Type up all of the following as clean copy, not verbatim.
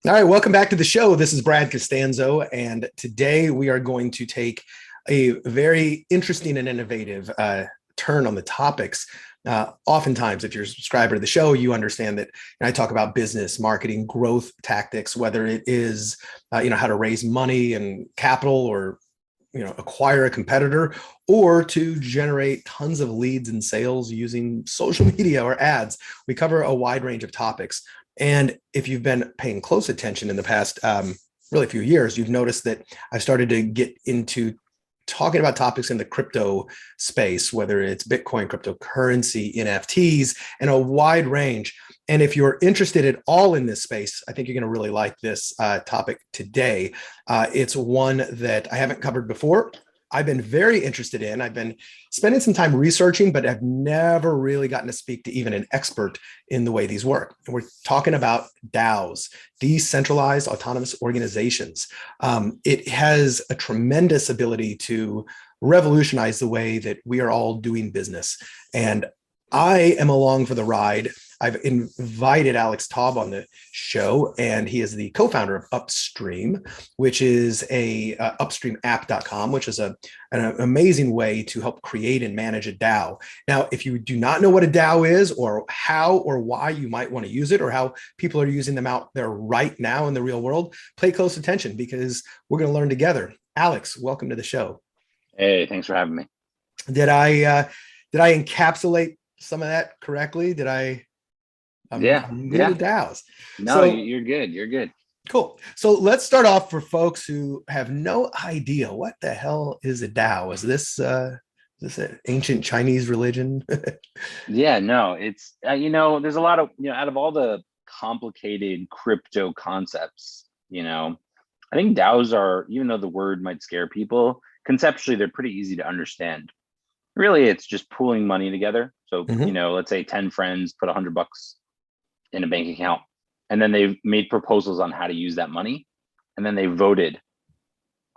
All right, welcome back to the show. This is Brad Costanzo, and today we are going to take a very interesting and innovative turn on the topics. Oftentimes, if you're a subscriber to the show, you understand that I talk about business, marketing, growth tactics, whether it is how to raise money and capital, or acquire a competitor, or to generate tons of leads and sales using social media or ads. We cover a wide range of topics. And if you've been paying close attention in the past really few years, you've noticed that I've started to get into talking about topics in the crypto space, whether it's Bitcoin, cryptocurrency, NFTs, and a wide range. And if you're interested at all in this space, I think you're going to really like this topic today. It's one that I haven't covered before. I've been very interested in. I've been spending some time researching, but I've never really gotten to speak to even an expert in the way these work. And we're talking about DAOs, Decentralized Autonomous Organizations. It has a tremendous ability to revolutionize the way that we are all doing business. And I am along for the ride. I've invited Alex Taub on the show, and he is the co-founder of Upstream, which is upstreamapp.com, which is an amazing way to help create and manage a DAO. Now, if you do not know what a DAO is, or how or why you might want to use it, or how people are using them out there right now in the real world, pay close attention, because we're going to learn together. Alex, welcome to the show. Hey, thanks for having me. Did I encapsulate some of that correctly? I'm new to DAOs. No, you're good. You're good. Cool. So let's start off for folks who have no idea what the hell is a DAO. Is this an ancient Chinese religion? Yeah, no, it's there's a lot of out of all the complicated crypto concepts, I think DAOs are, even though the word might scare people, conceptually they're pretty easy to understand. Really, it's just pooling money together. So let's say 10 friends put $100 in a bank account, and then they've made proposals on how to use that money, and then they voted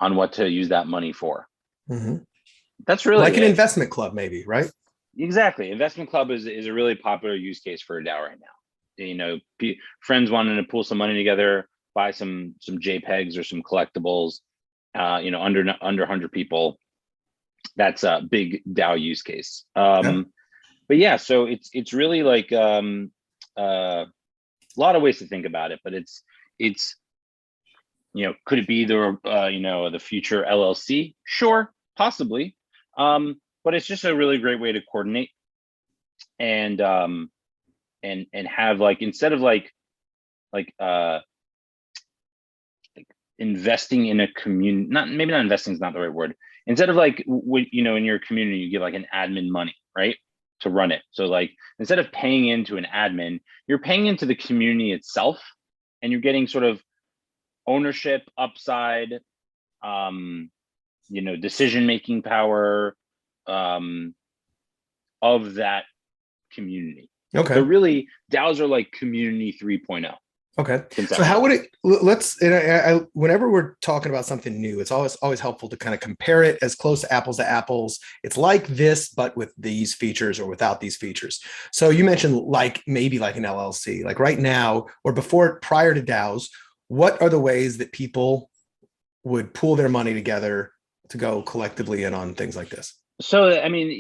on what to use that money for. That's really like an investment club, maybe, right? Exactly. Investment club is a really popular use case for a DAO right now. Friends wanting to pool some money together, buy some JPEGs or some collectibles, under 100 people. That's a big DAO use case. But yeah, so it's really like a lot of ways to think about it, but it's could it be the future LLC? Sure, possibly. But it's just a really great way to coordinate and have, like, instead of like investing in a community, maybe not investing is not the right word. Instead of like in your community, you give like an admin money, right, to run it. So like, instead of paying into an admin, you're paying into the community itself, and you're getting sort of ownership, upside, decision-making power of that community. Okay. So really, DAOs are like community 3.0. Okay. So how would I, whenever we're talking about something new, it's always helpful to kind of compare it as close to apples. It's like this, but with these features or without these features. So you mentioned maybe like an LLC, like right now or prior to DAOs, what are the ways that people would pool their money together to go collectively in on things like this? So, I mean,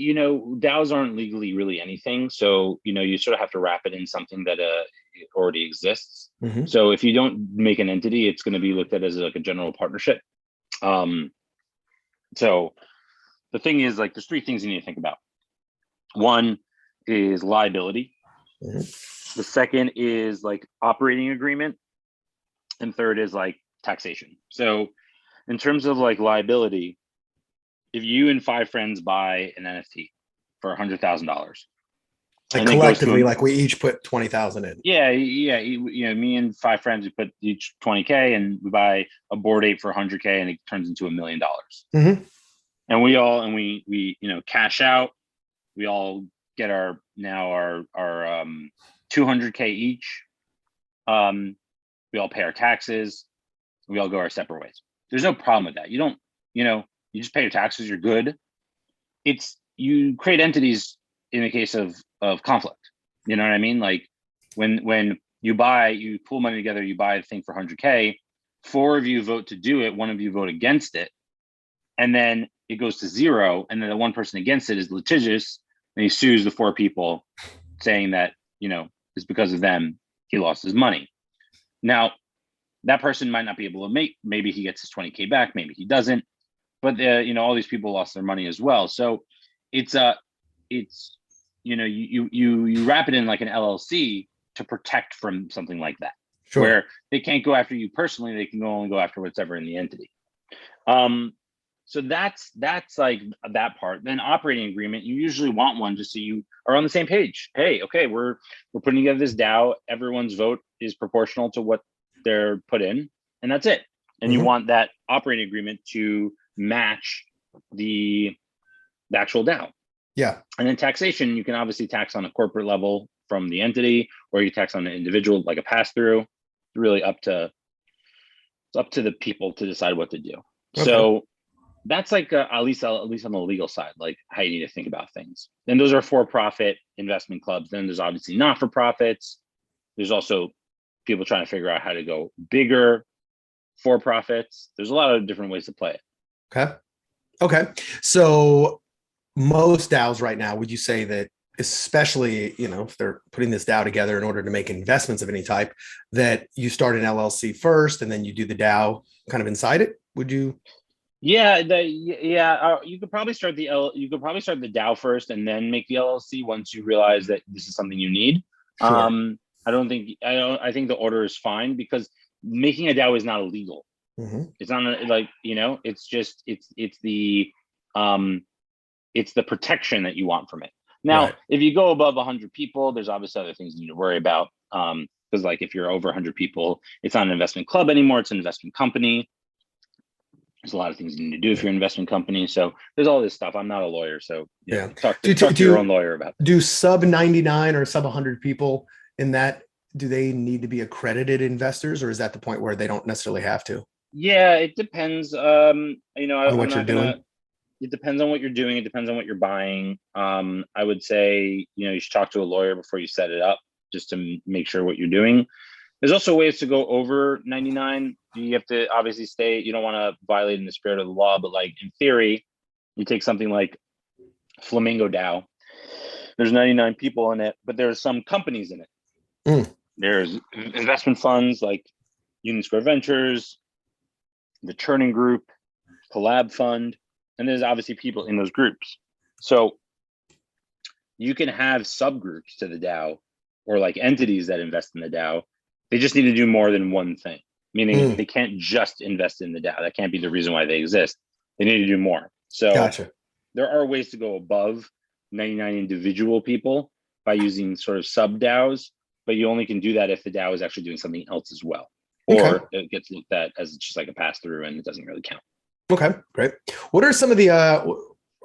DAOs aren't legally really anything. So, you sort of have to wrap it in something that already exists. So if you don't make an entity, it's going to be looked at as like a general partnership. So the thing is, like, there's three things you need to think about. One is liability. The second is like operating agreement. And third is like taxation. So in terms of like liability, if you and 5 friends buy an NFT for $100,000, like collectively, like we each put 20,000 in. Yeah. Me and 5 friends, we put each 20K, and we buy a Bored Ape for 100K, and it turns into $1 million. And we cash out. We all get our 200K each. We all pay our taxes. We all go our separate ways. There's no problem with that. You don't, you just pay your taxes. You're good. You create entities in the case of conflict. You know what I mean? Like when you pool money together, you buy a thing for 100K, 4 of you vote to do it, 1 of you vote against it, and then it goes to 0, and then the 1 person against it is litigious, and he sues the 4 people, saying that, it's because of them he lost his money. Now, that person might not be able to maybe he gets his 20K back, maybe he doesn't, but all these people lost their money as well. So it's you wrap it in like an LLC to protect from something like that. Sure. Where they can't go after you personally, they can only go after whatever in the entity. So that's like that part. Then operating agreement, you usually want one just so you are on the same page. Hey, okay, we're putting together this DAO. Everyone's vote is proportional to what they're put in, and that's it. And you want that operating agreement to match the actual DAO. Yeah. And then taxation, you can obviously tax on a corporate level from the entity, or you tax on an individual, like a pass-through. Really it's up to the people to decide what to do. Okay. So that's like at least on the legal side, like how you need to think about things. Then those are for-profit investment clubs. Then there's obviously not-for-profits. There's also people trying to figure out how to go bigger, for-profits. There's a lot of different ways to play it. Okay. So most DAOs right now, would you say that, especially, if they're putting this DAO together in order to make investments of any type, that you start an LLC first and then you do the DAO kind of inside it? Would you? Yeah, you could probably start the DAO first and then make the LLC once you realize that this is something you need. Sure. I think the order is fine, because making a DAO is not illegal. It's not it's the protection that you want from it. Now, right. If you go above 100 people, there's obviously other things you need to worry about. Because like if you're over 100 people, it's not an investment club anymore, it's an investment company. There's a lot of things you need to do if you're an investment company. So there's all this stuff. I'm not a lawyer, so talk to your own lawyer about it. Do sub 99 or sub 100 people in that, do they need to be accredited investors, or is that the point where they don't necessarily have to? Yeah, it depends. On what you're doing. It depends on what you're doing. It depends on what you're buying. I would say, you should talk to a lawyer before you set it up, just to make sure what you're doing. There's also ways to go over 99. You have to obviously you don't want to violate in the spirit of the law, but like in theory, you take something like Flamingo DAO. There's 99 people in it, but there's some companies in it. There's investment funds like Union Square Ventures, the Churning Group, Collab Fund, and there's obviously people in those groups. So you can have subgroups to the DAO, or like entities that invest in the DAO. They just need to do more than one thing, meaning they can't just invest in the DAO. That can't be the reason why they exist. They need to do more. So Gotcha. There are ways to go above 99 individual people by using sort of sub DAOs, but you only can do that if the DAO is actually doing something else as well. Or it gets looked at as just like a pass through and it doesn't really count. Okay, great. What are some of the, are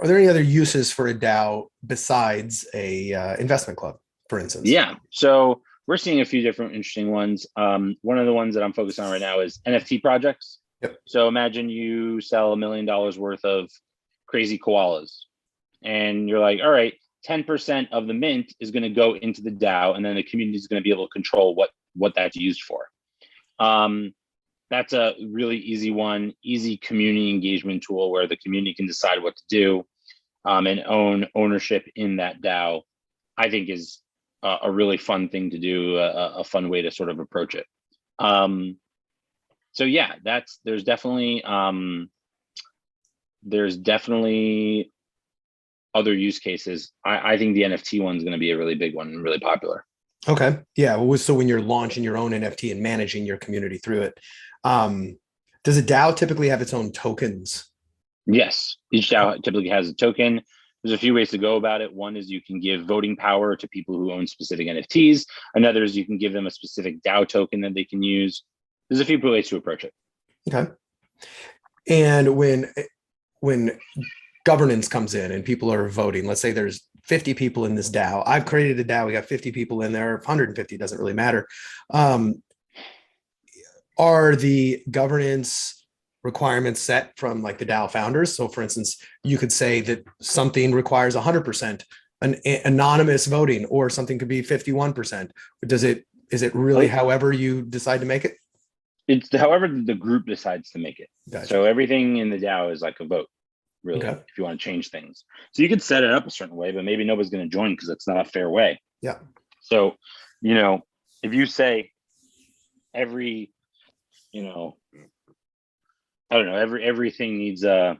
there any other uses for a DAO besides a investment club, for instance? Yeah, so we're seeing a few different interesting ones. One of the ones that I'm focused on right now is NFT projects. Yep. So imagine you sell $1 million worth of crazy koalas, and you're like, all right, 10% of the mint is going to go into the DAO, and then the community is going to be able to control what that's used for. That's a really easy one, easy community engagement tool where the community can decide what to do, and own ownership in that DAO. I think is a really fun thing to do, a fun way to sort of approach it. So yeah, there's definitely other use cases. I think the NFT one's going to be a really big one and really popular. Okay. Yeah. Well, so when you're launching your own NFT and managing your community through it, does a DAO typically have its own tokens? Yes. Each DAO typically has a token. There's a few ways to go about it. One is you can give voting power to people who own specific NFTs. Another is you can give them a specific DAO token that they can use. There's a few ways to approach it. Okay. And when governance comes in and people are voting, let's say there's 50 people in this DAO. I've created a DAO. We got 50 people in there. 150 doesn't really matter. Are the governance requirements set from like the DAO founders? So for instance, you could say that something requires 100% an anonymous voting, or something could be 51%. Does it Is it really however you decide to make it? It's however the group decides to make it. Gotcha. So everything in the DAO is like a vote, really, Okay. if you want to change things. So you could set it up a certain way, but maybe nobody's going to join because it's not a fair way. Yeah. So, if you say every, I don't know, everything needs like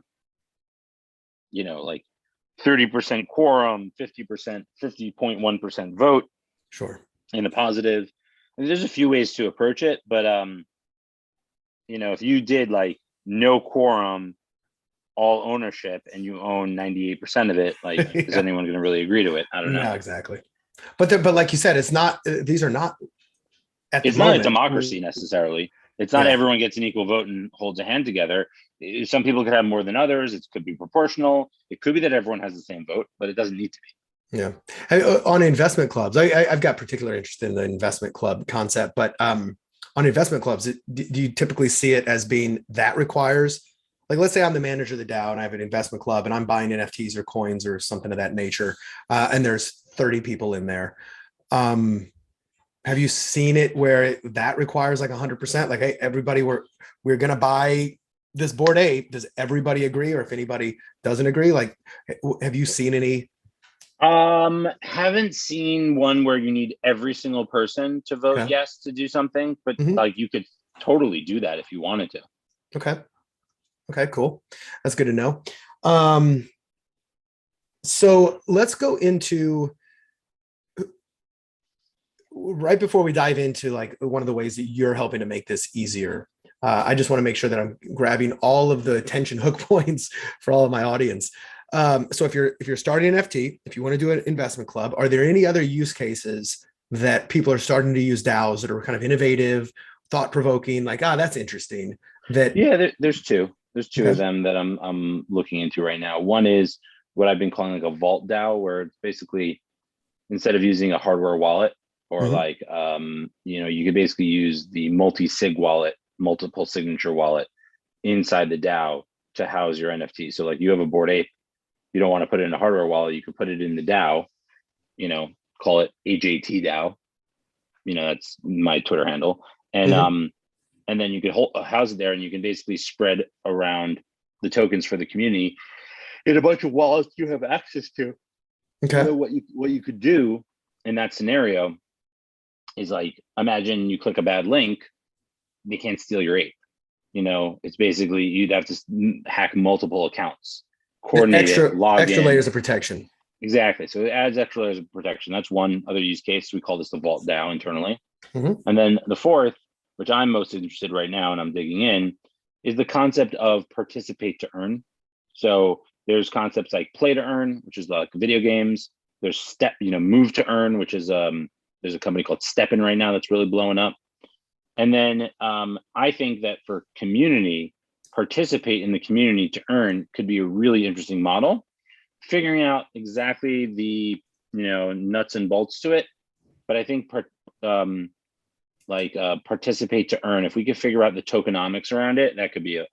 30% quorum, 50.1% vote. Sure. In the positive. And there's a few ways to approach it, but if you did like no quorum, all ownership, and you own 98% of it, like Yeah. is anyone going to really agree to it? I don't know. No, exactly. But like you said, it's not. These are not. It's not a democracy necessarily. It's not everyone gets an equal vote and holds a hand together. Some people could have more than others. It could be proportional. It could be that everyone has the same vote, but it doesn't need to be. Yeah. On investment clubs, I've got particular interest in the investment club concept, but on investment clubs, do you typically see it as being that requires, like, let's say I'm the manager of the DAO and I have an investment club and I'm buying NFTs or coins or something of that nature, and there's 30 people in there. Have you seen it where that requires like 100%? Like, hey, everybody, we're going to buy this Bored Ape. Does everybody agree? Or if anybody doesn't agree, like, have you seen any? Haven't seen one where you need every single person to vote yes to do something, but like you could totally do that if you wanted to. Okay, cool. That's good to know. So let's go into, right before we dive into like one of the ways that you're helping to make this easier. I just want to make sure that I'm grabbing all of the attention hook points for all of my audience. So if you're starting an FT, if you want to do an investment club, are there any other use cases that people are starting to use DAOs that are kind of innovative, thought-provoking, like, that's interesting? There's two of them that I'm looking into right now. One is what I've been calling like a vault DAO, where it's basically, instead of using a hardware wallet or like you could basically use the multi-sig wallet, multiple signature wallet inside the DAO to house your NFT. So like you have a Bored Ape, you don't want to put it in a hardware wallet, you could put it in the DAO, call it AJT DAO. That's my Twitter handle. And then you could house it there, and you can basically spread around the tokens for the community in a bunch of wallets you have access to. Okay. So what you could do in that scenario is, like, imagine you click a bad link, they can't steal your ape. It's basically you'd have to hack multiple accounts, coordinate it, log extra in. layers of protection. Exactly. So it adds extra layers of protection. That's one other use case. We call this the Vault DAO internally. And then the fourth, which I'm most interested right now and I'm digging in, is the concept of participate to earn. So there's concepts like play to earn, which is like video games. There's move to earn, which is there's a company called Steppin right now that's really blowing up. And then I think that for community, participate in the community to earn could be a really interesting model. Figuring out exactly the nuts and bolts to it, but I think participate to earn, if we could figure out the tokenomics around it, that could be a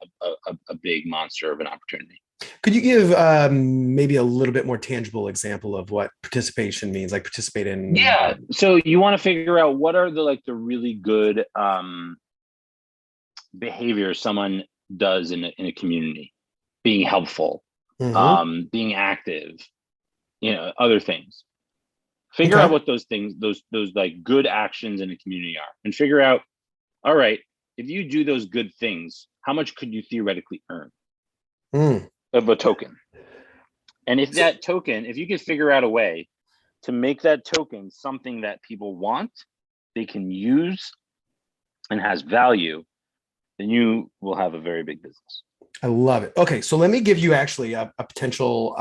big monster of an opportunity. Could you give maybe a little bit more tangible example of what participation means, like participate in? Yeah. So you want to figure out what are the really good behaviors someone does in a community, being helpful, being active, other things. Figure out what those things, those like good actions in a community are, and figure out, all right, if you do those good things, how much could you theoretically earn of a token? And if that token, if you could figure out a way to make that token something that people want, they can use, and has value, then you will have a very big business. I love it. Okay, so let me give you actually a potential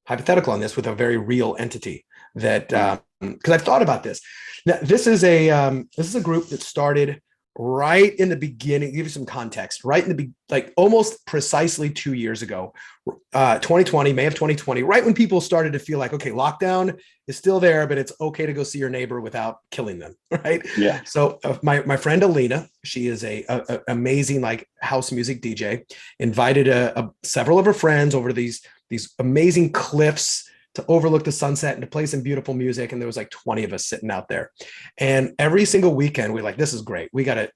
hypothetical on this with a very real entity that, because I've thought about this. Now, this is a group that started right in the beginning. Give you some context. Right in the like almost precisely 2 years ago, 2020, May of 2020, right when people started to feel like, okay, lockdown is still there, but it's okay to go see your neighbor without killing them, right? Yeah. So my friend Alina, she is a amazing like house music DJ, invited several of her friends over to these amazing cliffs to overlook the sunset and to play some beautiful music. And there was like 20 of us sitting out there. And every single weekend, we're like, this is great. We got to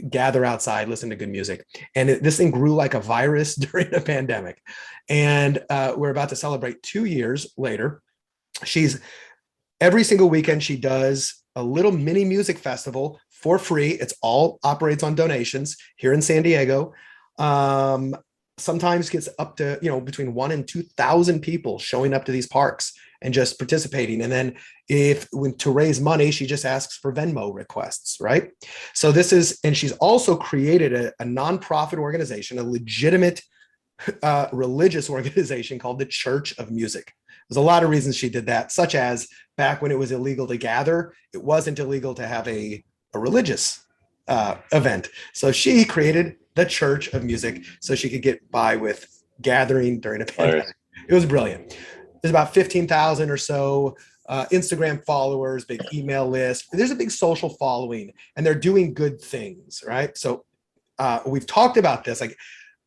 gather outside, listen to good music. And this thing grew like a virus during the pandemic. And we're about to celebrate 2 years later. Every single weekend, she does a little mini music festival for free. It's all operates on donations here in San Diego. Sometimes gets up to, between 1,000 and 2,000 people showing up to these parks and just participating. And then to raise money, she just asks for Venmo requests, right? So and she's also created a nonprofit organization, a legitimate religious organization called the Church of Music. There's a lot of reasons she did that, such as back when it was illegal to gather, it wasn't illegal to have a religious event. So she created the Church of Music so she could get by with gathering during a pandemic. It was brilliant. There's about 15,000 or so Instagram followers, big email list. There's a big social following, and they're doing good things, right? So we've talked about this like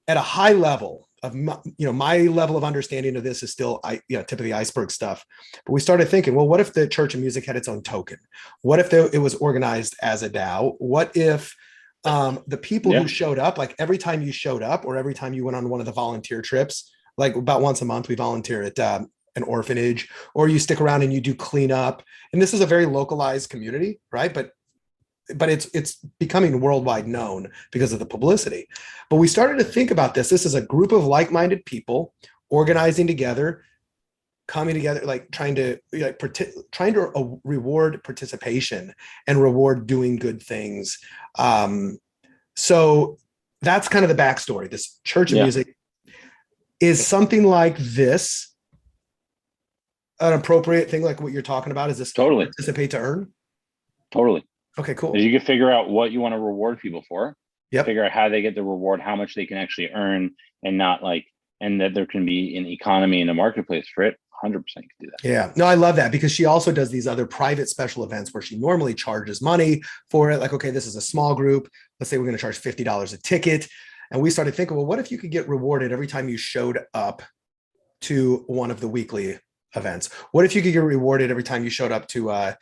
at a high level of my level of understanding of this is still tip of the iceberg stuff. But we started thinking, well, what if the Church of Music had its own token? What if it was organized as a DAO? What if the people who showed up, like every time you showed up or every time you went on one of the volunteer trips, like about once a month, we volunteer at an orphanage, or you stick around and you do cleanup. And this is a very localized community, right? But it's becoming worldwide known because of the publicity. But we started to think about this. This is a group of like-minded people organizing together, coming together, like trying to reward participation and reward doing good things. So that's kind of the backstory. This Church of Music is something like this. An appropriate thing like what you're talking about? Is this totally participate to earn? Totally. Okay, cool. You can figure out what you want to reward people for. Yep. Figure out how they get the reward, how much they can actually earn, and that there can be an economy and a marketplace for it. 100% can do that. Yeah. No, I love that because she also does these other private special events where she normally charges money for it. Like, okay, this is a small group. Let's say we're going to charge $50 a ticket. And we started thinking, well, what if you could get rewarded every time you showed up to one of the weekly events? What if you could get rewarded every time you showed up to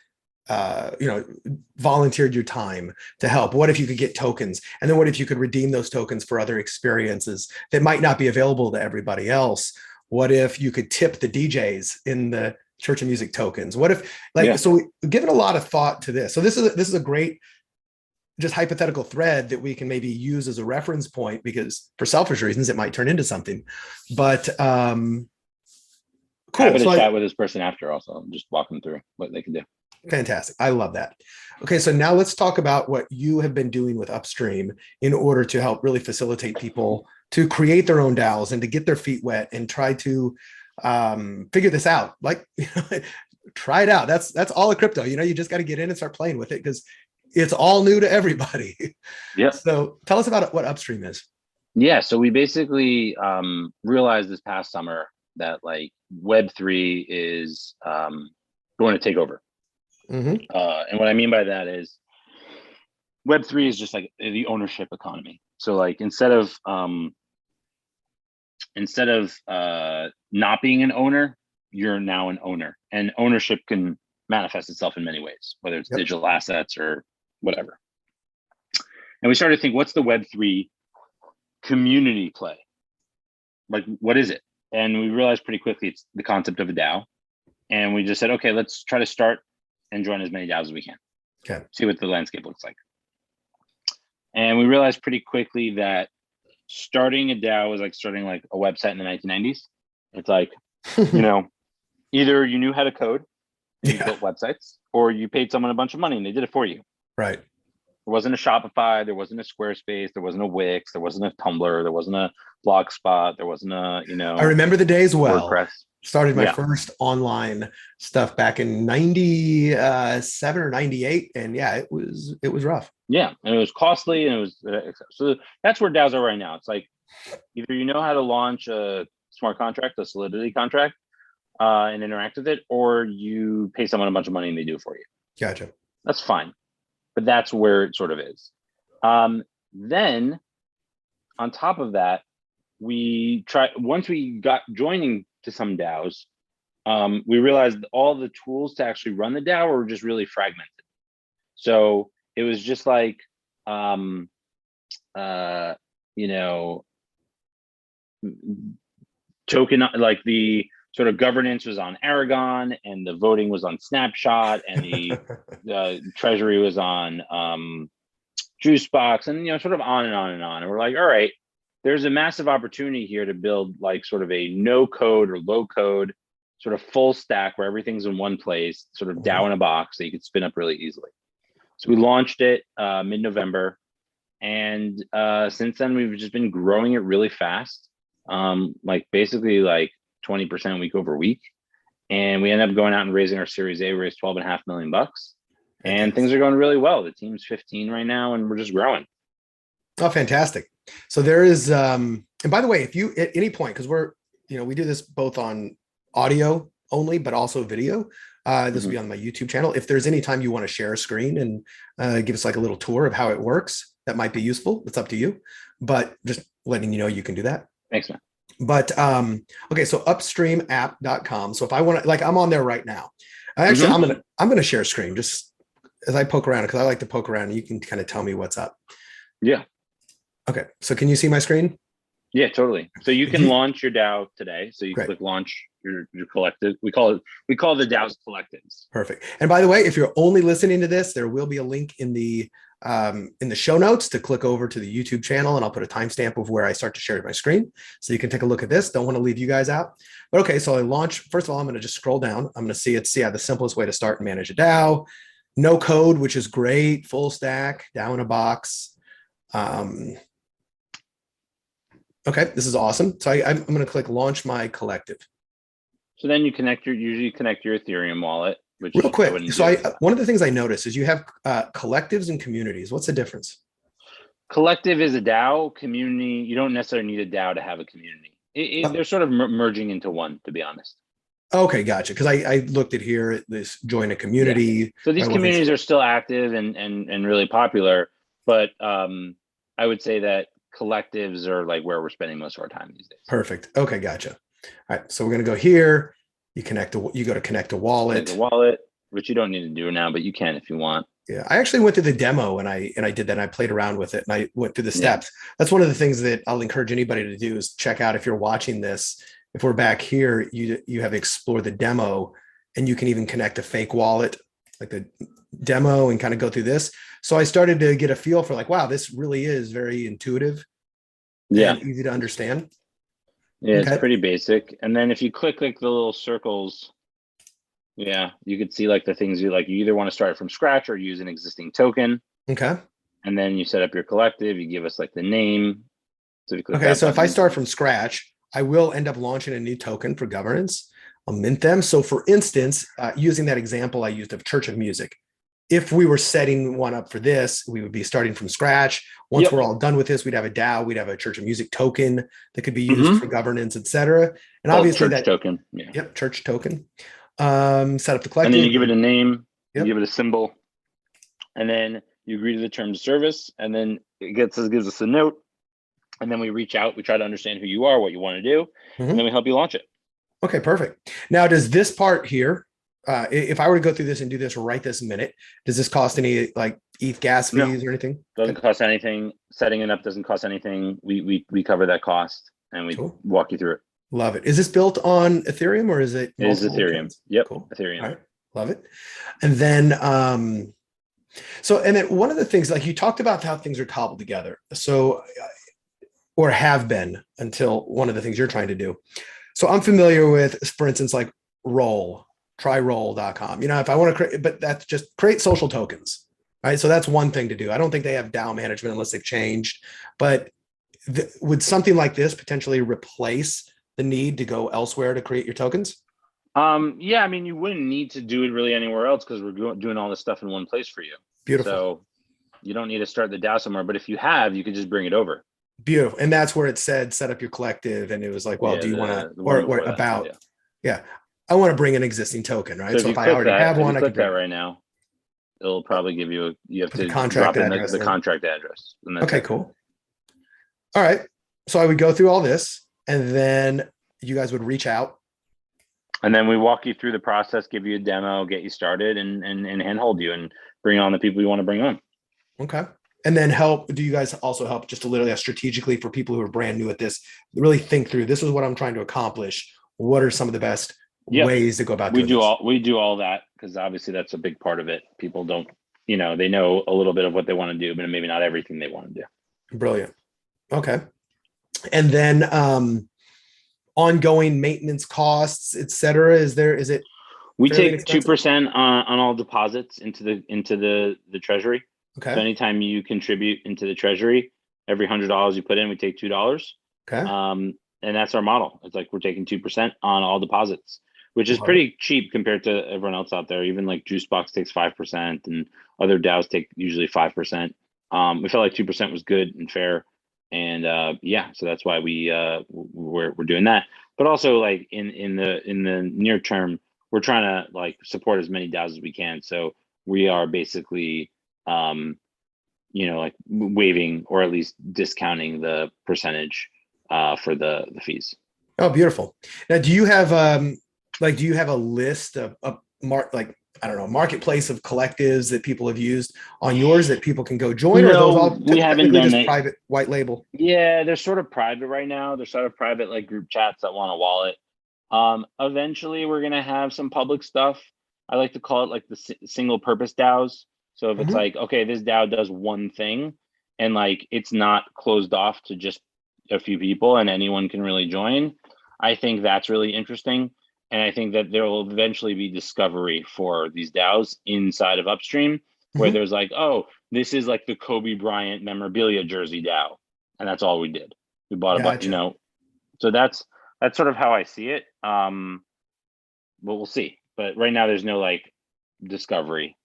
volunteered your time to help? What if you could get tokens? And then what if you could redeem those tokens for other experiences that might not be available to everybody else? What if you could tip the DJs in the Church of Music tokens? What if so we've given a lot of thought to this. So this is a great just hypothetical thread that we can maybe use as a reference point, because for selfish reasons, it might turn into something. But cool. Happy to chat with this person after also, just walk them through what they can do. Fantastic. I love that. Okay, so now let's talk about what you have been doing with Upstream in order to help really facilitate people to create their own DAOs and to get their feet wet and try to figure this out. Like, try it out. That's all of crypto. You just got to get in and start playing with it because it's all new to everybody. Yeah. So tell us about what Upstream is. Yeah. So we basically realized this past summer that like Web3 is going to take over. Mm-hmm. And what I mean by that is Web3 is just like the ownership economy. So like instead of not being an owner, you're now an owner, and ownership can manifest itself in many ways, whether it's digital assets or whatever. And we started to think, what's the Web3 community play? Like, what is it? And we realized pretty quickly it's the concept of a DAO. And we just said, okay, let's try to start and join as many DAOs as we can. Okay. See what the landscape looks like. And we realized pretty quickly that starting a DAO was like starting like a website in the 1990s. It's like, either you knew how to code and you built websites, or you paid someone a bunch of money and they did it for you. Right. There wasn't a Shopify, there wasn't a Squarespace, there wasn't a Wix, there wasn't a Tumblr, there wasn't a Blogspot, there wasn't a, I remember the days well. WordPress. Started my first online stuff back in 97 or 98. And it was rough. Yeah. And it was costly, and it was, so that's where DAOs are right now. It's like, either you know how to launch a smart contract, a Solidity contract, and interact with it, or you pay someone a bunch of money and they do it for you. Gotcha. That's fine. But that's where it sort of is. Then on top of that, once we got joining to some DAOs, we realized all the tools to actually run the DAO were just really fragmented. So it was just like, you know, token, like the sort of governance was on Aragon, and the voting was on Snapshot, and the treasury was on Juicebox, and sort of on and on and on. And we're like, all right, there's a massive opportunity here to build like sort of a no code or low code sort of full stack where everything's in one place, sort of DAO in a box that you could spin up really easily. So we launched it mid-November, and since then we've just been growing it really fast, like basically like 20% week over week. And we ended up going out and raising our Series A, raised $12.5 million bucks. And things are going really well. The team's 15 right now, and we're just growing. Oh, fantastic. So there is, and by the way, if you at any point, because we do this both on audio only, but also video. This will be on my YouTube channel. If there's any time you want to share a screen and give us like a little tour of how it works, that might be useful. It's up to you, but just letting you know you can do that. Thanks, man. But okay, so upstreamapp.com. So if I want to, like, I'm on there right now. Actually, I'm gonna share a screen just as I poke around, because I like to poke around and you can kind of tell me what's up. Yeah. Okay. So can you see my screen? Yeah, totally. So you can launch your DAO today. So you click launch your collective. We call the DAOs collectives. Perfect. And by the way, if you're only listening to this, there will be a link in the show notes to click over to the YouTube channel, and I'll put a timestamp of where I start to share my screen so you can take a look at this. Don't want to leave you guys out. But okay, so I launch. First of all, I'm going to just scroll down. I'm going to see the simplest way to start and manage a DAO. No code, which is great. Full stack, DAO in a box. Okay, this is awesome. So I'm going to click launch my collective. So then you usually connect your Ethereum wallet. Which real quick. So one of the things I noticed is you have collectives and communities. What's the difference? Collective is a DAO. Community, you don't necessarily need a DAO to have a community. They're sort of merging into one, to be honest. Okay, gotcha. Because I looked at here, this join a community. Yeah. So these communities are still active and really popular, but I would say that collectives are like where we're spending most of our time these days. Perfect. Okay, gotcha. All right, so we're going to go here. You go to connect a wallet. Connect a wallet, which you don't need to do now, but you can if you want. Yeah, I actually went through the demo and I did that. And I played around with it and I went through the steps. That's one of the things that I'll encourage anybody to do is check out. If you're watching this, if we're back here, you have explore the demo, and you can even connect a fake wallet like the demo and kind of go through this. So I started to get a feel for like, wow, this really is very intuitive. Yeah, and easy to understand. Yeah, it's pretty basic. And then if you click like the little circles, you could see like the things you like. You either want to start from scratch or use an existing token. Okay. And then you set up your collective. You give us like the name. So if I start from scratch, I will end up launching a new token for governance. I'll mint them. So for instance, using that example I used of Church of Music, if we were setting one up for this, we would be starting from scratch. Once we're all done with this, we'd have a DAO, we'd have a Church of Music token that could be used for governance, et cetera. And obviously church token. Church token. Set up the collective. And then you give it a name, you give it a symbol, and then you agree to the terms of service, and then it gives us a note. And then we reach out, we try to understand who you are, what you want to do, and then we help you launch it. Okay, perfect. Now, does this part here, if I were to go through this and do this right this minute, does this cost any like ETH gas fees or anything? Doesn't cost anything. Setting it up doesn't cost anything. We cover that cost and we walk you through it. Love it. Is this built on Ethereum or is it? It is Ethereum. Coins? Yep. Cool. Ethereum. All right. Love it. And then, and then one of the things, like you talked about how things are cobbled together. So, or have been until one of the things you're trying to do. So I'm familiar with, for instance, like tryroll.com. If I want to create, but that's just create social tokens, right? So that's one thing to do. I don't think they have DAO management unless they've changed, but would something like this potentially replace the need to go elsewhere to create your tokens? Yeah, I mean, you wouldn't need to do it really anywhere else because we're doing all this stuff in one place for you. Beautiful. So you don't need to start the DAO somewhere, but if you have, you could just bring it over. Beautiful. And that's where it said, set up your collective. And it was like, well, do you want to, or about, I want to bring an existing token, right? So if I already have one, I can click that right now. It'll probably give you, you have to drop in the contract address. Okay, cool. All right. So I would go through all this and then you guys would reach out. And then we walk you through the process, give you a demo, get you started, and handhold you and bring on the people you want to bring on. Okay. And then do you guys also help just to literally strategically for people who are brand new at this, really think through, this is what I'm trying to accomplish. What are some of the best ways to go about doing this? We do all that, because obviously that's a big part of it. People don't, they know a little bit of what they want to do, but maybe not everything they want to do. Brilliant. Okay. And then ongoing maintenance costs, et cetera. Is it? We take 2% on all deposits into the treasury. Okay. So anytime you contribute into the treasury, every $100 you put in, we take $2. Okay. And that's our model. It's like we're taking 2% on all deposits, which is pretty cheap compared to everyone else out there. Even like Juicebox takes 5%, and other DAOs take usually 5%. We felt like 2% was good and fair, and so that's why we're doing that. But also, like in the near term, we're trying to like support as many DAOs as we can. So we are basically like waiving or at least discounting the percentage for the fees. Oh, beautiful. Now, do you have a list of marketplace of collectives that people have used on yours that people can go join? No, or are those all we haven't done just that. Private white label? Yeah, they're sort of private right now. They're sort of private, like group chats that want a wallet. Eventually we're going to have some public stuff. I like to call it like the single purpose DAOs. So if it's like, okay, this DAO does one thing, and like it's not closed off to just a few people and anyone can really join, I think that's really interesting. And I think that there will eventually be discovery for these DAOs inside of Upstream, where there's like, oh, this is like the Kobe Bryant memorabilia jersey DAO. And that's all we did. We bought a bunch, so that's sort of how I see it. But we'll see. But right now there's no like discovery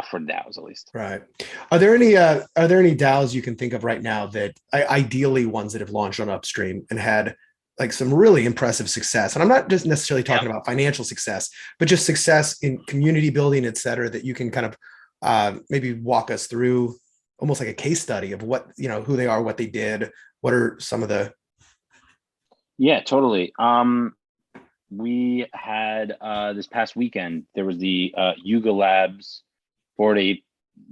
for DAOs, at least. Right. Are there any DAOs you can think of right now that ideally ones that have launched on Upstream and had like some really impressive success? And I'm not just necessarily talking about financial success, but just success in community building, et cetera, that you can kind of maybe walk us through almost like a case study of what, who they are, what they did, what are some of the. Yeah, totally. We had this past weekend, there was the Yuga Labs Bored Ape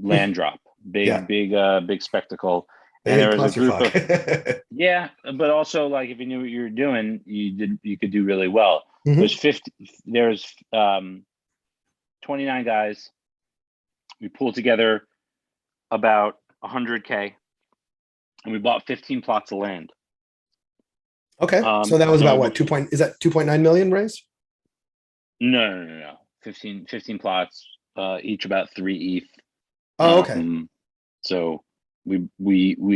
land drop, big spectacle. And there was a group of but also like if you knew what you were doing, you could do really well. There's 29 guys. We pulled together about 100K, and we bought 15 plots of land. Okay, so that was about what, is that 2.9 million raised? No. 15 plots, each about 3 ETH. Oh, okay. So we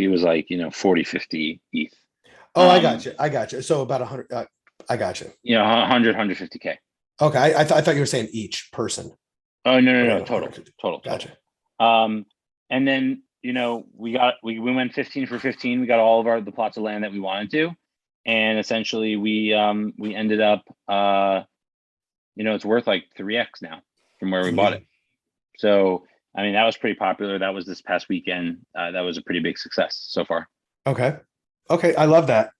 was like 40, 50 ETH. Oh, I got you. So about 100. I got you. 100, 150K. Okay, I thought you were saying each person. Oh no, total. Gotcha. And then we went 15 for 15. We got all of the plots of land that we wanted to, and essentially we ended up it's worth like 3x now from where we bought it. So I mean, that was pretty popular. That was this past weekend. That was a pretty big success so far. Okay, I love that.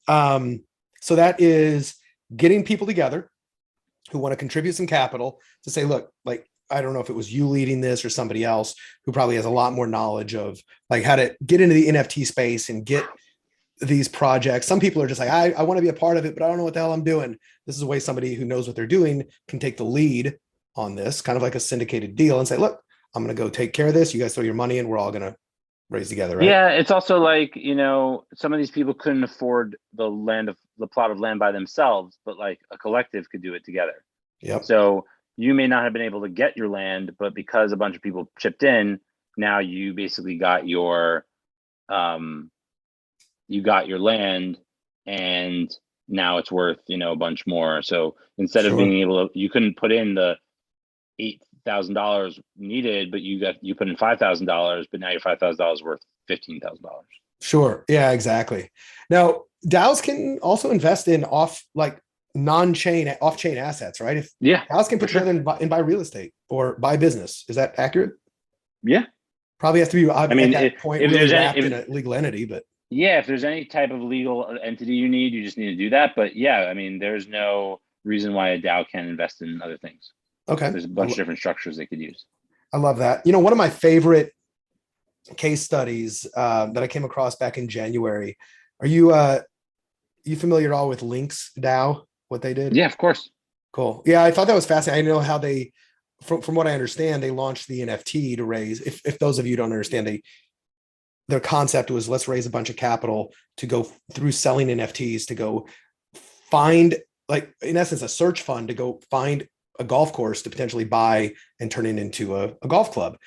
So that is getting people together who want to contribute some capital to say, look, like, I don't know if it was you leading this or somebody else who probably has a lot more knowledge of like how to get into the NFT space and get these projects. Some people are just like, I want to be a part of it, but I don't know what the hell I'm doing. This is a way somebody who knows what they're doing can take the lead on this, kind of like a syndicated deal, and say, look, I'm going to go take care of this. You guys throw your money in. We're all going to raise together, right? Yeah, it's also like, some of these people couldn't afford the plot of land by themselves, but like a collective could do it together. Yep. So you may not have been able to get your land, but because a bunch of people chipped in, now you basically got your land, and now it's worth, a bunch more. So instead of being able to, you couldn't put in the $8,000 needed, but you put in $5,000, but now your $5,000 worth $15,000. Sure. Yeah, exactly. Now, DAOs can also invest in offchain assets, right? If DAOs can put together and buy real estate or buy business. Is that accurate? Yeah. Probably has to be at that point if really wrapped in a legal entity, but yeah, if there's any type of legal entity you need, you just need to do that. But yeah, I mean, there's no reason why a DAO can invest in other things. Okay. There's a bunch of different structures they could use. I love that. One of my favorite case studies that I came across back in January. Are you familiar at all with Lynx DAO? What they did? Yeah, of course. Cool. Yeah, I thought that was fascinating. I know how they, from what I understand, they launched the NFT to raise. If those of you don't understand, their concept was, let's raise a bunch of capital to go through selling NFTs to go find, like, in essence, a search fund to go find a golf course to potentially buy and turn it into a golf club.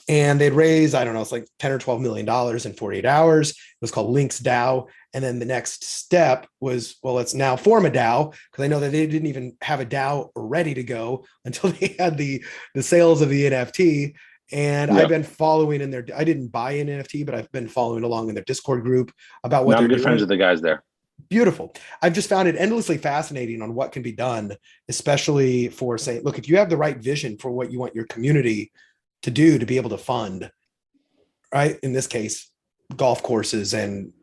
And they'd raised, I don't know, it's like 10 or $12 million in 48 hours. It was called Lynx DAO. And then the next step was, well, let's now form a DAO, because I know that they didn't even have a DAO ready to go until they had the sales of the NFT. And I've been following in their, I didn't buy an NFT, but I've been following along in their Discord group about what they're doing. I'm good friends with the guys there. Beautiful. I've just found it endlessly fascinating on what can be done, especially for saying, look, if you have the right vision for what you want your community to do, to be able to fund, right? In this case, golf courses and,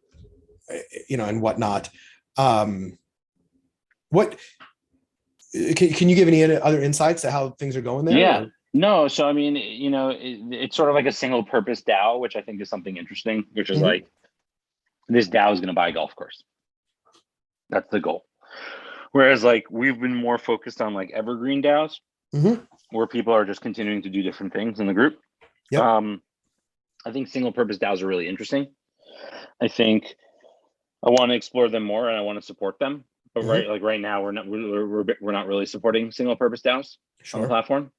and whatnot. What can you give any other insights to how things are going there? Yeah. No. So, I mean, it's sort of like a single purpose DAO, which I think is something interesting, which is like, this DAO is going to buy a golf course. That's the goal. Whereas like we've been more focused on like evergreen DAOs, where people are just continuing to do different things in the group. Yep. I think single purpose DAOs are really interesting. I think I want to explore them more and I want to support them. But right now we're not really supporting single purpose DAOs on the platform.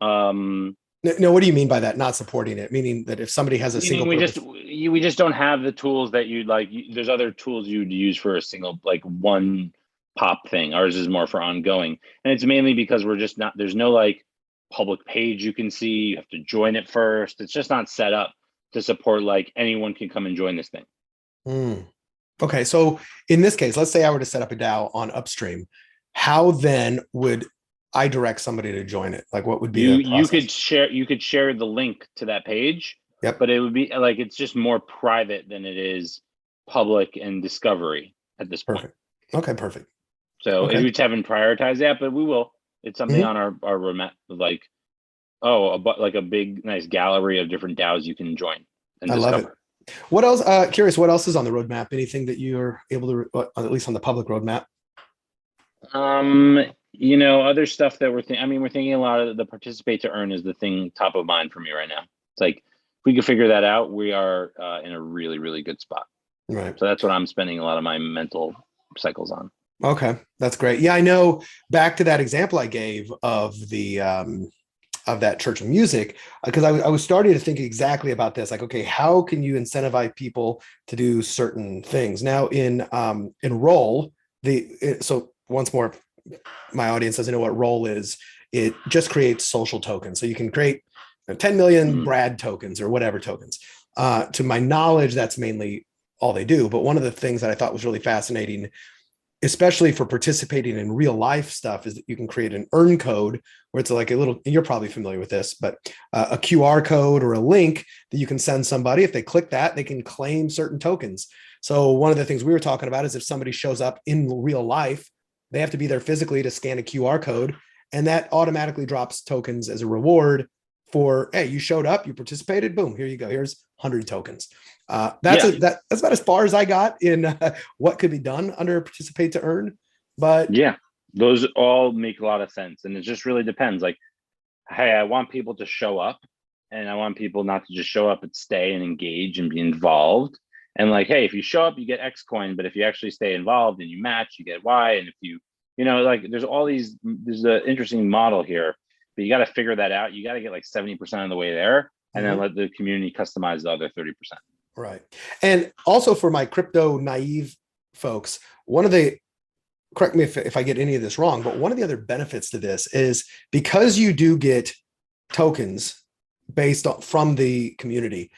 No, what do you mean by that? Not supporting it? Meaning that if somebody has a single purpose, we just don't have the tools that you'd like. There's other tools you'd use for a single, like one pop thing. Ours is more for ongoing, and it's mainly because we're just not. There's no like public page you can see. You have to join it first. It's just not set up to support like anyone can come and join this thing. Okay, so in this case, let's say I were to set up a DAO on Upstream. How then would I direct somebody to join it? Like, what would be the process? You could share the link to that page. Yep. But it would be like, it's just more private than it is public and discovery at this point. Perfect. Okay, perfect. So we just haven't prioritized that, but we will. It's something on our roadmap, like, like a big, nice gallery of different DAOs you can join and discover. Love it. What else? Curious, what else is on the roadmap? Anything that you're able to, at least on the public roadmap? Other stuff that we're thinking a lot of the participate to earn is the thing top of mind for me right now. It's like, if we can figure that out, we are in a really, really good spot. Right. So that's what I'm spending a lot of my mental cycles on. Okay, that's great. Yeah, I know. Back to that example I gave of the of that church of music, because I was starting to think exactly about this. Like, okay, how can you incentivize people to do certain things? Now, in Roll, so once more, my audience doesn't know what Roll is. It just creates social tokens, so you can create 10 million Brad tokens or whatever tokens. To my knowledge, that's mainly all they do. But one of the things that I thought was really fascinating, especially for participating in real life stuff, is that you can create an earn code where it's like a little, and you're probably familiar with this, but a QR code or a link that you can send somebody. If they click that, they can claim certain tokens. So one of the things we were talking about is if somebody shows up in real life, they have to be there physically to scan a QR code, and that automatically drops tokens as a reward for, hey, you showed up, you participated, boom, here you go. Here's 100 tokens. That's about as far as I got in what could be done under participate to earn. But yeah, those all make a lot of sense. And it just really depends. Like, hey, I want people to show up, and I want people not to just show up, but stay and engage and be involved. And like, hey, if you show up, you get X coin, but if you actually stay involved and you match, you get Y. And if there's there's an interesting model here, but you got to figure that out. You got to get like 70% of the way there, and then let the community customize the other 30%. Right. And also for my crypto naive folks, correct me if I get any of this wrong, but one of the other benefits to this is because you do get tokens from the community,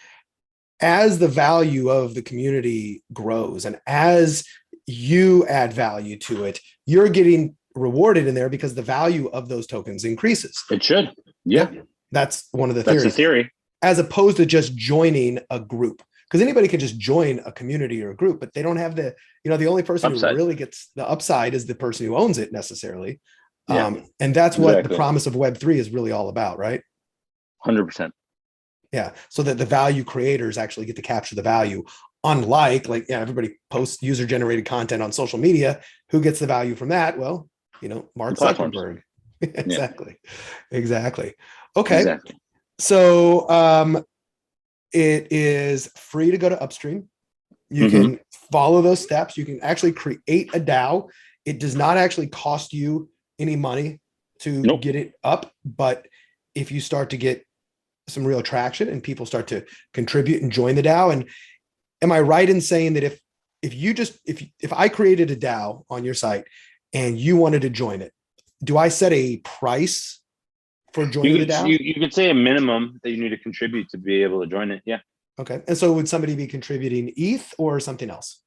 as the value of the community grows and as you add value to it, you're getting rewarded in there because the value of those tokens increases. It should. Yeah. That's one of the theories. That's the theory. As opposed to just joining a group. because anybody can just join a community or a group, but they don't have the, the only person who Upside. really gets the upside is the person who owns it necessarily. Yeah, And that's what the exactly. promise of Web3 is really all about, right? 100%. Yeah. So that the value creators actually get to capture the value. Unlike everybody posts user generated content on social media. Who gets the value from that? Well, Mark Zuckerberg. Exactly. Yeah. Exactly. Okay. Exactly. So it is free to go to Upstream. You can follow those steps. You can actually create a DAO. It does not actually cost you any money to get it up. But if you start to get some real traction and people start to contribute and join the DAO, and am I right in saying that if I created a DAO on your site and you wanted to join it, do I set a price for joining the DAO? You could say a minimum that you need to contribute to be able to join it. Yeah. Okay. And so would somebody be contributing ETH or something else?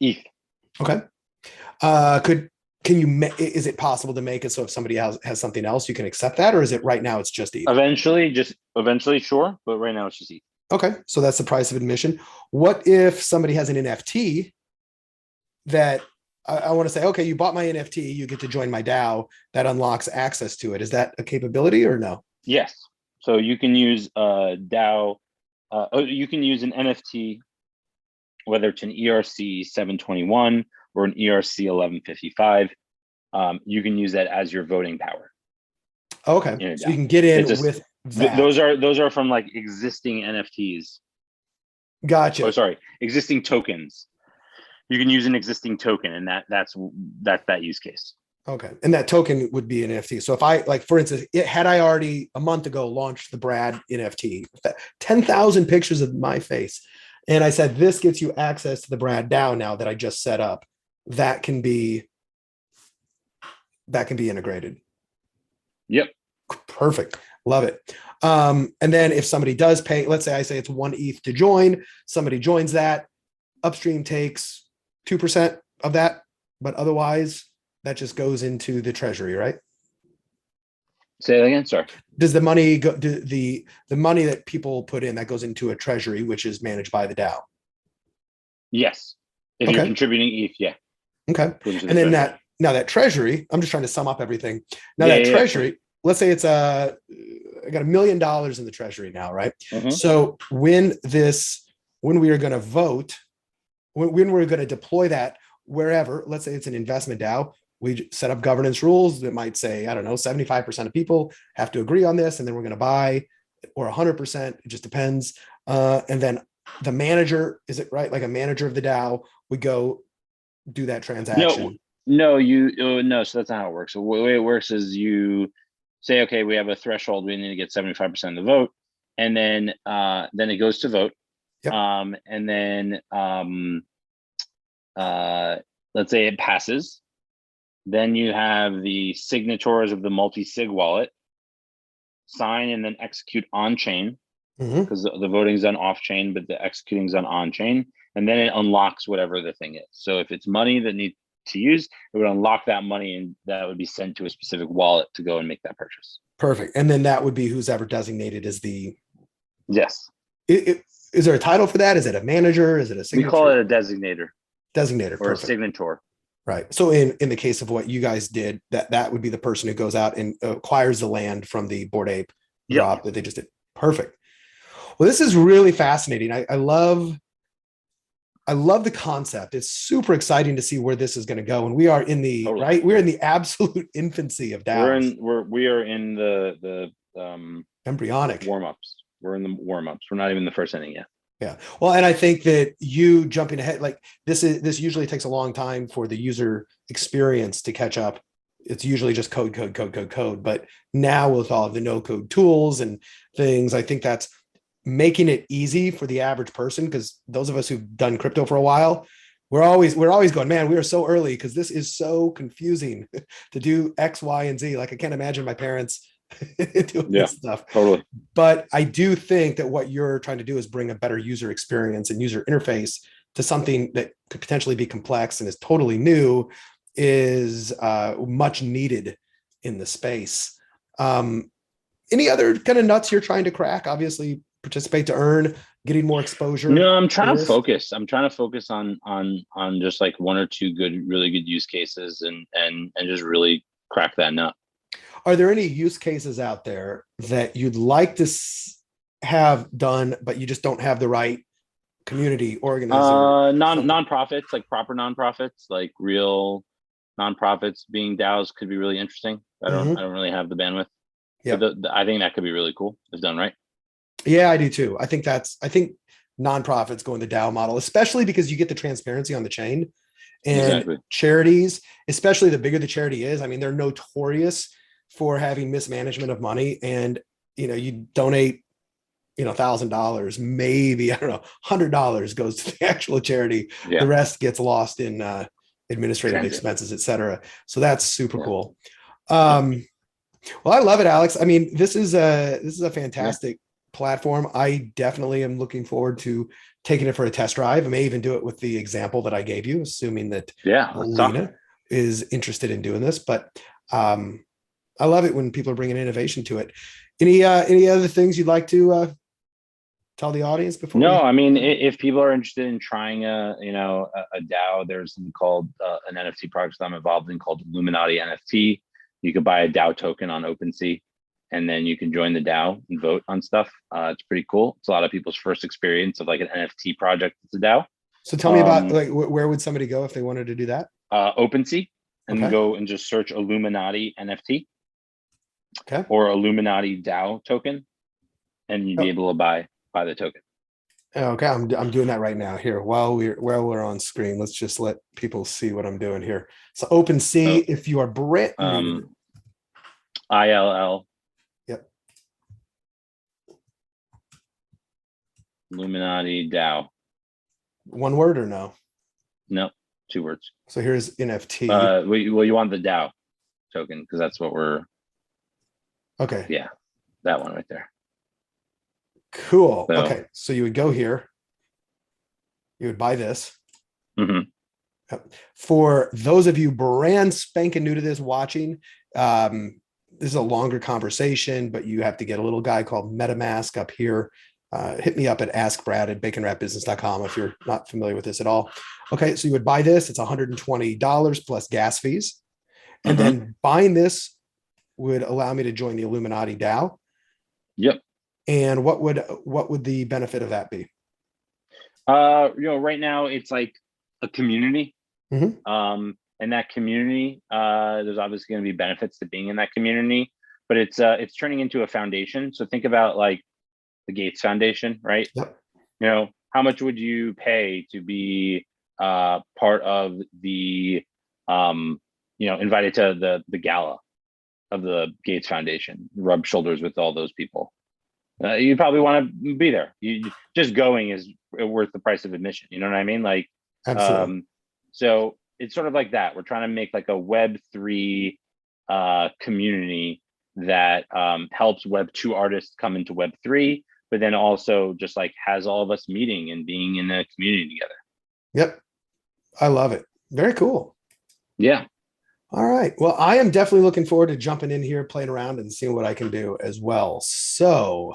ETH. Okay. Is it possible to make it so if somebody has something else, you can accept that? Or is it right now it's just ETH? Eventually, sure. But right now it's just ETH. Okay. So that's the price of admission. What if somebody has an NFT that I want to say, okay, you bought my NFT, you get to join my DAO, that unlocks access to it. Is that a capability or no? Yes. So you can use a DAO. You can use an NFT, whether it's an ERC 721 or an ERC 1155. You can use that as your voting power. Okay. So you can get in with that. Those are from like existing NFTs. Gotcha. Oh, sorry, existing tokens. You can use an existing token, and that's that use case. Okay. And that token would be an NFT. So if I, like, for instance, had I already a month ago launched the Brad NFT, 10,000 pictures of my face, and I said, this gets you access to the Brad DAO now that I just set up, that can be integrated. Yep. Perfect. Love it. And then if somebody does pay, let's say I say it's 1 ETH to join, somebody joins that, Upstream takes 2% of that, but otherwise that just goes into the treasury, right? Say that again. Sorry. Does the money go, the money that people put in, that goes into a treasury, which is managed by the DAO? Yes. If you're contributing ETH, yeah. Okay. And then that treasury, I'm just trying to sum up everything. Now treasury, let's say it's I got $1 million in the treasury now, right? So when we are going to vote, when we're going to deploy that wherever, let's say it's an investment DAO, we set up governance rules that might say, I don't know, 75% of people have to agree on this, and then we're going to buy, or 100%, it just depends. And then the manager, is it right? Like a manager of the DAO would go do that transaction. No, so that's not how it works. So the way it works is you say, okay, we have a threshold, we need to get 75% of the vote, and then it goes to vote. Yep. And then let's say it passes. Then you have the signatories of the multi-sig wallet sign and then execute on-chain, because the voting's done off-chain, but the executing's done on-chain, and then it unlocks whatever the thing is. So if it's money that needs to use, it would unlock that money, and that would be sent to a specific wallet to go and make that purchase. Perfect. And then that would be who's ever designated as the... Yes. Is there a title for that? Is it a manager? Is it a signature? We call it a designator. Designator. Or perfect. A signator. Right. So in the case of what you guys did, that would be the person who goes out and acquires the land from the Bored Ape drop that they just did. Perfect. Well, this is really fascinating. I love the concept. It's super exciting to see where this is going to go. And we are in the right. We're in the absolute infancy of DAOs. We are in the embryonic warm-ups. We're in the warm-ups. We're not even in the first inning yet. Yeah. Well, and I think that you jumping ahead, like this usually takes a long time for the user experience to catch up. It's usually just code. But now with all of the no code tools and things, I think that's making it easy for the average person, because those of us who've done crypto for a while, we're always going, man, we are so early because this is so confusing to do X, Y, and Z. Like I can't imagine my parents doing this stuff. Totally. But I do think that what you're trying to do is bring a better user experience and user interface to something that could potentially be complex and is totally new, is much needed in the space. Any other kind of nuts you're trying to crack? Obviously, participate to earn, getting more exposure No, I'm to trying to this? focus. I'm trying to focus on just like one or two really good use cases, and just really crack that nut. Are there any use cases out there that you'd like to have done, but you just don't have the right community organizer? Something. Nonprofits, like proper nonprofits, like real nonprofits being DAOs could be really interesting. I don't really have the bandwidth, but Yeah. I think that could be really cool if done right. Yeah, I do too. I think nonprofits go in the DAO model, especially because you get the transparency on the chain, and Exactly. charities, especially the bigger the charity is. I mean, they're notorious for having mismanagement of money, and you donate, $1,000, maybe, I don't know, $100 goes to the actual charity. The Yeah. rest gets lost in administrative Transit. expenses, et cetera. So that's super Yeah. cool. Yeah. Well, I love it, Alex. I mean, this is a Yeah. fantastic platform. I definitely am looking forward to taking it for a test drive. I may even do it with the example that I gave you, assuming that Yeah. Let's talk. Lena is interested in doing this. But I love it when people are bringing innovation to it. Any other things you'd like to tell the audience before No, we? I mean, if people are interested in trying a DAO, there's something called an NFT project that I'm involved in called Illuminati NFT. You could buy a DAO token on OpenSea, and then you can join the DAO and vote on stuff. It's pretty cool. It's a lot of people's first experience of like an NFT project. It's a DAO. So tell me about, like, where would somebody go if they wanted to do that? OpenSea, and then Okay. go and just search Illuminati NFT Okay. or Illuminati DAO token, and you'd be Oh, able to buy the token. okay. I'm doing that right now here while we're on screen. Let's just let people see what I'm doing here. So Oh, OpenSea, if you are brand new. um, ILL Yep. Illuminati DAO. One word or no? No, 2 words. So here's NFT. Well, you want the DAO token because that's what we're. Okay. Yeah, that one right there. Cool. So. Okay. So you would go here. You would buy this. Mm-hmm. For those of you brand spanking new to this watching, this is a longer conversation, but you have to get a little guy called MetaMask up here. Hit me up at askbrad@baconwrapbusiness.com if you're not familiar with this at all. Okay, so you would buy this. It's $120 plus gas fees. And Mm-hmm. then buying this would allow me to join the Illuminati DAO. Yep. And what would the benefit of that be? Right now it's like a community. Mm-hmm. And that community, there's obviously going to be benefits to being in that community, but it's turning into a foundation. So think about like the Gates Foundation, right? Yep. How much would you pay to be part of the invited to the gala of the Gates Foundation, rub shoulders with all those people? You probably want to be there. You just going is worth the price of admission. You know what I mean? Like, Absolutely. so it's sort of like that. We're trying to make like a Web3 community that helps Web2 artists come into Web3, but then also just like has all of us meeting and being in a community together. Yep. I love it. Very cool. Yeah. All right. Well, I am definitely looking forward to jumping in here, playing around, and seeing what I can do as well. So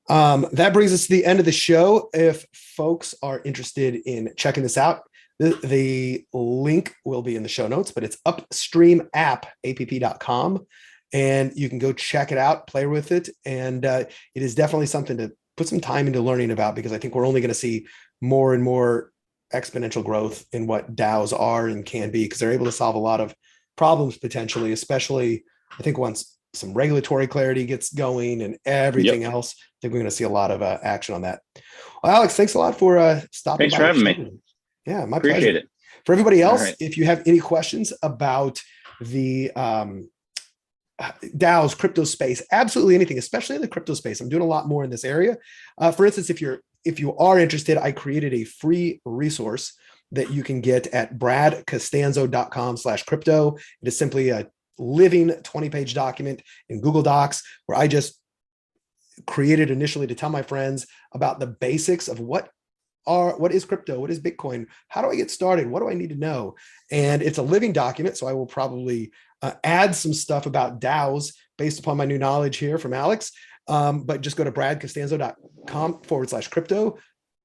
that brings us to the end of the show. If folks are interested in checking this out, the link will be in the show notes, but it's Upstream App, app.com. And you can go check it out, play with it. And it is definitely something to put some time into learning about, because I think we're only going to see more and more exponential growth in what DAOs are and can be, because they're able to solve a lot of problems potentially, especially I think once some regulatory clarity gets going and everything Yep. else, I think we're going to see a lot of action on that. Well, Alex, thanks a lot for stopping Thanks by for the having show. me. Yeah, my Appreciate pleasure. it. For everybody All else, right. if you have any questions about the DAOs, crypto space, absolutely anything, especially in the crypto space, I'm doing a lot more in this area. For instance, if you are interested, I created a free resource that you can get at bradcostanzo.com/crypto. It is simply a living 20-page document in Google Docs where I just created initially to tell my friends about the basics of what is crypto, what is Bitcoin, how do I get started, what do I need to know. And it's a living document, so I will probably add some stuff about DAOs based upon my new knowledge here from Alex. But just go to bradcostanzo.com/crypto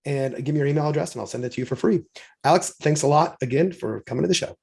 and give me your email address and I'll send it to you for free. Alex, thanks a lot again for coming to the show.